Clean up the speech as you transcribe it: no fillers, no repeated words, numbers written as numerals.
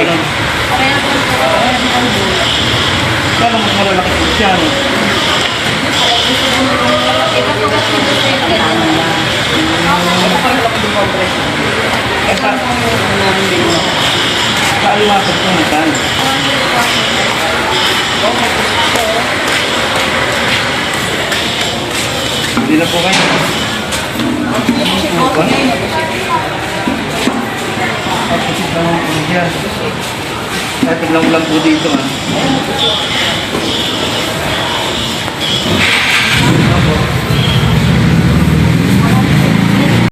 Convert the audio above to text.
ganun. Kaya po po, Kaya mas malalaki po siya, no? ito po kasi gusto yung kailangan na. Eh, sa aliwasag po naman. Hindi na po kayo. Kapatid naman po dyan. Kahit ulang-ulang po dito, ah.